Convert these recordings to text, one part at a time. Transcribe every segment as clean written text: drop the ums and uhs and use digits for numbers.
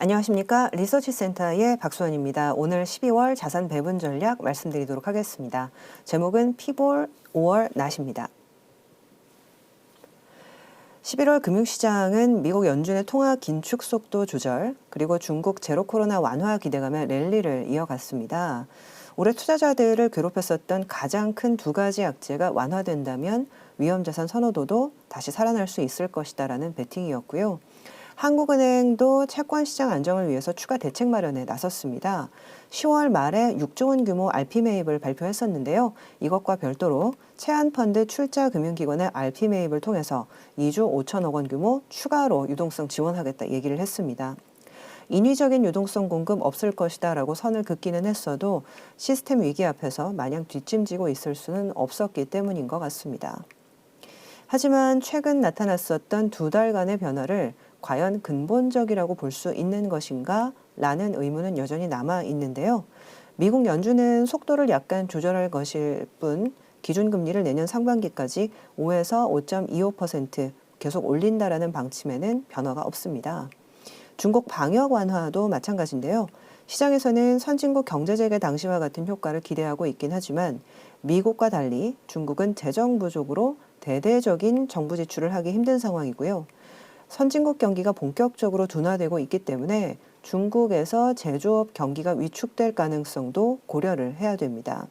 안녕하십니까. 리서치센터의 박수원입니다. 오늘 12월 자산 배분 전략 말씀드리도록 하겠습니다. 제목은 피볼 5월 낫입니다. 11월 금융시장은 미국 연준의 통화 긴축 속도 조절, 그리고 중국 제로 코로나 완화 기대감에 랠리를 이어갔습니다. 올해 투자자들을 괴롭혔었던 가장 큰 두 가지 악재가 완화된다면 위험자산 선호도도 다시 살아날 수 있을 것이다라는 베팅이었고요. 한국은행도 채권 시장 안정을 위해서 추가 대책 마련에 나섰습니다. 10월 말에 6조 원 규모 RP 매입을 발표했었는데요. 이것과 별도로 채안펀드 출자 금융기관의 RP 매입을 통해서 2조 5천억 원 규모 추가로 유동성 지원하겠다 얘기를 했습니다. 인위적인 유동성 공급 없을 것이다라고 선을 긋기는 했어도 시스템 위기 앞에서 마냥 뒷짐지고 있을 수는 없었기 때문인 것 같습니다. 하지만 최근 나타났었던 두 달간의 변화를 과연 근본적이라고 볼 수 있는 것인가? 라는 의문은 여전히 남아 있는데요. 미국 연준은 속도를 약간 조절할 것일 뿐 기준금리를 내년 상반기까지 5에서 5.25% 계속 올린다라는 방침에는 변화가 없습니다. 중국 방역 완화도 마찬가지인데요. 시장에서는 선진국 경제재개 당시와 같은 효과를 기대하고 있긴 하지만 미국과 달리 중국은 재정 부족으로 대대적인 정부 지출을 하기 힘든 상황이고요. 선진국 경기가 본격적으로 둔화되고 있기 때문에 중국에서 제조업 경기가 위축될 가능성도 고려를 해야 됩니다.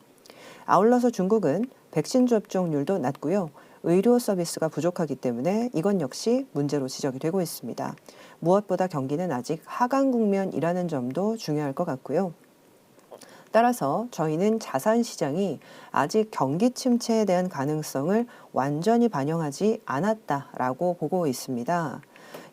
아울러서 중국은 백신 접종률도 낮고요. 의료 서비스가 부족하기 때문에 이건 역시 문제로 지적이 되고 있습니다. 무엇보다 경기는 아직 하강 국면이라는 점도 중요할 것 같고요. 따라서 저희는 자산 시장이 아직 경기 침체에 대한 가능성을 완전히 반영하지 않았다라고 보고 있습니다.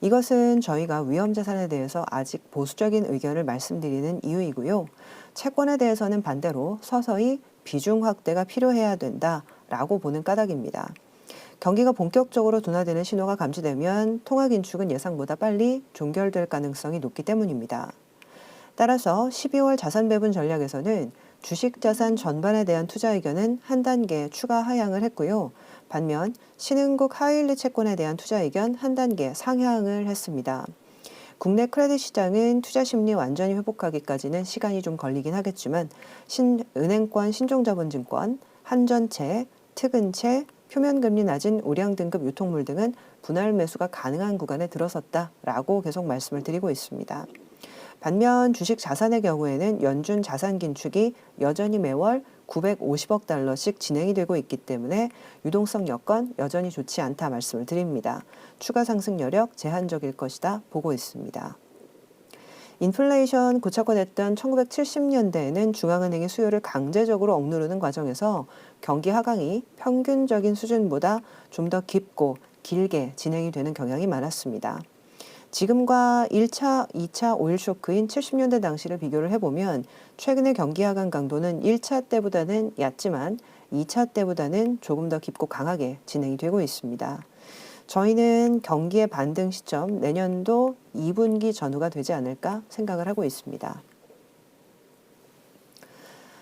이것은 저희가 위험자산에 대해서 아직 보수적인 의견을 말씀드리는 이유이고요. 채권에 대해서는 반대로 서서히 비중 확대가 필요해야 된다라고 보는 까닭입니다. 경기가 본격적으로 둔화되는 신호가 감지되면 통화 긴축은 예상보다 빨리 종결될 가능성이 높기 때문입니다. 따라서 12월 자산 배분 전략에서는 주식 자산 전반에 대한 투자 의견은 한 단계 추가 하향을 했고요. 반면 신흥국 하이힐드 채권에 대한 투자 의견 한 단계 상향을 했습니다. 국내 크레딧 시장은 투자 심리 완전히 회복하기까지는 시간이 좀 걸리긴 하겠지만 은행권 신종자본증권, 한전채, 특은채, 표면금리 낮은 우량 등급 유통물 등은 분할 매수가 가능한 구간에 들어섰다라고 계속 말씀을 드리고 있습니다. 반면 주식 자산의 경우에는 연준 자산 긴축이 여전히 매월 950억 달러씩 진행이 되고 있기 때문에 유동성 여건 여전히 좋지 않다 말씀을 드립니다. 추가 상승 여력 제한적일 것이다 보고 있습니다. 인플레이션 고착화됐던 1970년대에는 중앙은행이 수요를 강제적으로 억누르는 과정에서 경기 하강이 평균적인 수준보다 좀 더 깊고 길게 진행이 되는 경향이 많았습니다. 지금과 1차, 2차 오일 쇼크인 70년대 당시를 비교를 해보면 최근의 경기 하강 강도는 1차 때보다는 얕지만 2차 때보다는 조금 더 깊고 강하게 진행이 되고 있습니다. 저희는 경기의 반등 시점 내년도 2분기 전후가 되지 않을까 생각을 하고 있습니다.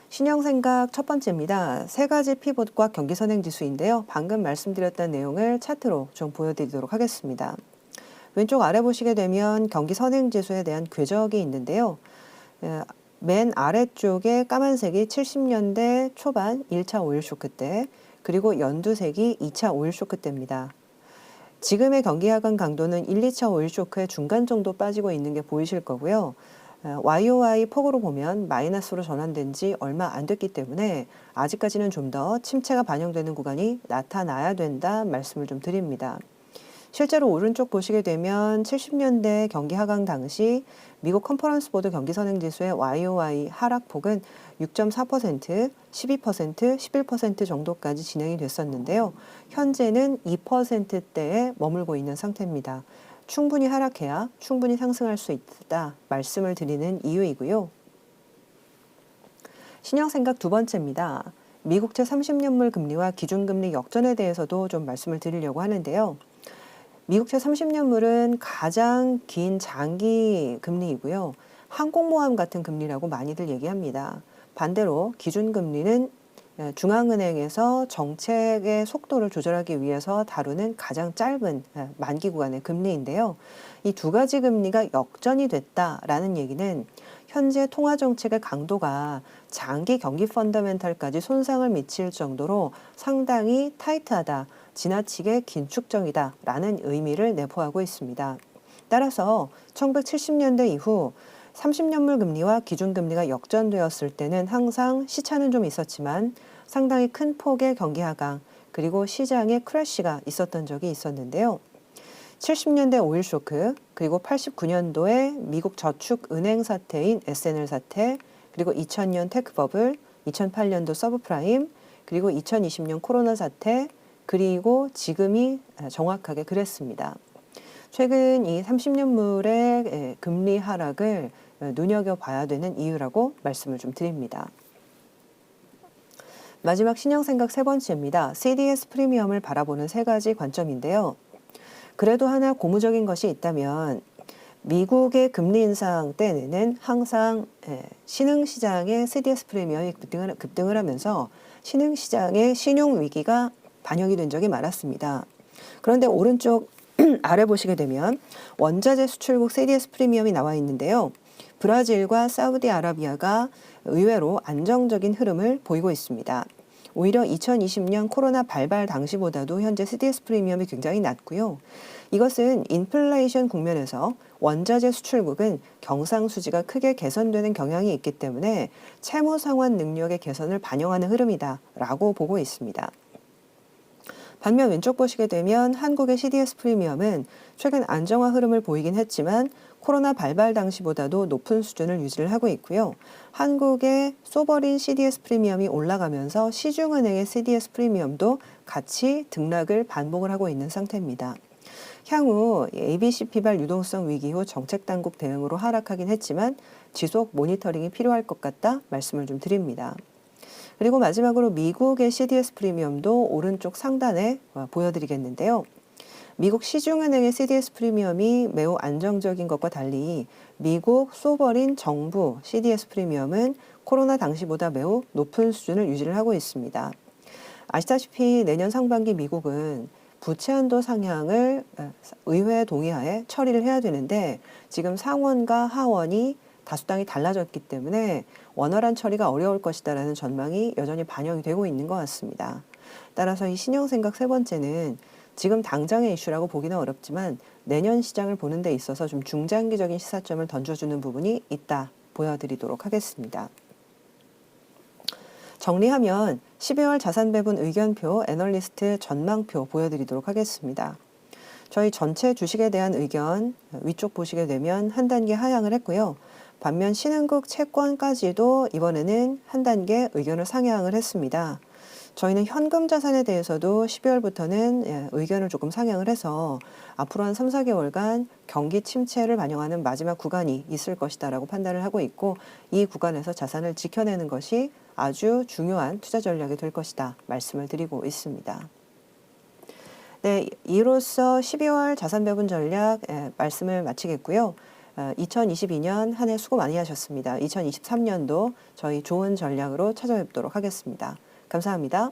신형생각 첫 번째입니다. 세 가지 피봇과 경기 선행지수인데요. 방금 말씀드렸던 내용을 차트로 좀 보여드리도록 하겠습니다. 왼쪽 아래 보시게 되면 경기 선행지수에 대한 궤적이 있는데요. 맨 아래쪽에 까만색이 70년대 초반 1차 오일 쇼크 때, 그리고 연두색이 2차 오일 쇼크 때입니다. 지금의 경기 하강 강도는 1, 2차 오일 쇼크의 중간 정도 빠지고 있는 게 보이실 거고요. YOY 폭으로 보면 마이너스로 전환된 지 얼마 안 됐기 때문에 아직까지는 좀 더 침체가 반영되는 구간이 나타나야 된다 말씀을 좀 드립니다. 실제로 오른쪽 보시게 되면 70년대 경기 하강 당시 미국 컨퍼런스 보드 경기 선행지수의 YOY 하락폭은 6.4%, 12%, 11% 정도까지 진행이 됐었는데요. 현재는 2%대에 머물고 있는 상태입니다. 충분히 하락해야 충분히 상승할 수 있다 말씀을 드리는 이유이고요. 신형생각 두 번째입니다. 미국채 30년물 금리와 기준금리 역전에 대해서도 좀 말씀을 드리려고 하는데요. 미국채 30년물은 가장 긴 장기 금리이고요. 항공모함 같은 금리라고 많이들 얘기합니다. 반대로 기준금리는 중앙은행에서 정책의 속도를 조절하기 위해서 다루는 가장 짧은 만기 구간의 금리인데요. 이 두 가지 금리가 역전이 됐다라는 얘기는 현재 통화 정책의 강도가 장기 경기 펀더멘탈까지 손상을 미칠 정도로 상당히 타이트하다, 지나치게 긴축적이다라는 의미를 내포하고 있습니다. 따라서 1970년대 이후 30년물 금리와 기준금리가 역전되었을 때는 항상 시차는 좀 있었지만 상당히 큰 폭의 경기 하강 그리고 시장의 크래시가 있었던 적이 있었는데요. 70년대 오일 쇼크 그리고 89년도에 미국 저축은행 사태인 S&L 사태 그리고 2000년 테크 버블, 2008년도 서브프라임 그리고 2020년 코로나 사태 그리고 지금이 정확하게 그랬습니다. 최근 이 30년물의 금리 하락을 눈여겨봐야 되는 이유라고 말씀을 좀 드립니다. 마지막 신영생각 세 번째입니다. CDS 프리미엄을 바라보는 세 가지 관점인데요. 그래도 하나 고무적인 것이 있다면 미국의 금리 인상 때는 항상 신흥시장의 CDS 프리미엄이 급등을 하면서 신흥시장의 신용 위기가 반영이 된 적이 많았습니다. 그런데 오른쪽 아래 보시게 되면 원자재 수출국 CDS 프리미엄이 나와 있는데요. 브라질과 사우디아라비아가 의외로 안정적인 흐름을 보이고 있습니다. 오히려 2020년 코로나 발발 당시보다도 현재 CDS 프리미엄이 굉장히 낮고요. 이것은 인플레이션 국면에서 원자재 수출국은 경상수지가 크게 개선되는 경향이 있기 때문에 채무 상환 능력의 개선을 반영하는 흐름이다라고 보고 있습니다. 반면 왼쪽 보시게 되면 한국의 CDS 프리미엄은 최근 안정화 흐름을 보이긴 했지만 코로나 발발 당시보다도 높은 수준을 유지를 하고 있고요. 한국의 소버린 CDS 프리미엄이 올라가면서 시중은행의 CDS 프리미엄도 같이 등락을 반복을 하고 있는 상태입니다. 향후 ABC 피발 유동성 위기 후 정책당국 대응으로 하락하긴 했지만 지속 모니터링이 필요할 것 같다 말씀을 좀 드립니다. 그리고 마지막으로 미국의 CDS 프리미엄도 오른쪽 상단에 보여드리겠는데요. 미국 시중은행의 CDS 프리미엄이 매우 안정적인 것과 달리 미국 소버린 정부 CDS 프리미엄은 코로나 당시보다 매우 높은 수준을 유지를 하고 있습니다. 아시다시피 내년 상반기 미국은 부채 한도 상향을 의회 동의하에 처리를 해야 되는데 지금 상원과 하원이 다수당이 달라졌기 때문에 원활한 처리가 어려울 것이다라는 전망이 여전히 반영이 되고 있는 것 같습니다. 따라서 이 신영생각 세 번째는 지금 당장의 이슈라고 보기는 어렵지만 내년 시장을 보는 데 있어서 좀 중장기적인 시사점을 던져주는 부분이 있다 보여드리도록 하겠습니다. 정리하면 12월 자산배분 의견표, 애널리스트 전망표 보여드리도록 하겠습니다. 저희 전체 주식에 대한 의견 위쪽 보시게 되면 한 단계 하향을 했고요. 반면 신흥국 채권까지도 이번에는 한 단계 의견을 상향을 했습니다. 저희는 현금 자산에 대해서도 12월부터는 의견을 조금 상향을 해서 앞으로 한 3, 4개월간 경기 침체를 반영하는 마지막 구간이 있을 것이다라고 판단을 하고 있고 이 구간에서 자산을 지켜내는 것이 아주 중요한 투자 전략이 될 것이다 말씀을 드리고 있습니다. 네, 이로써 12월 자산배분 전략 말씀을 마치겠고요. 2022년 한 해 수고 많이 하셨습니다. 2023년도 저희 좋은 전략으로 찾아뵙도록 하겠습니다. 감사합니다.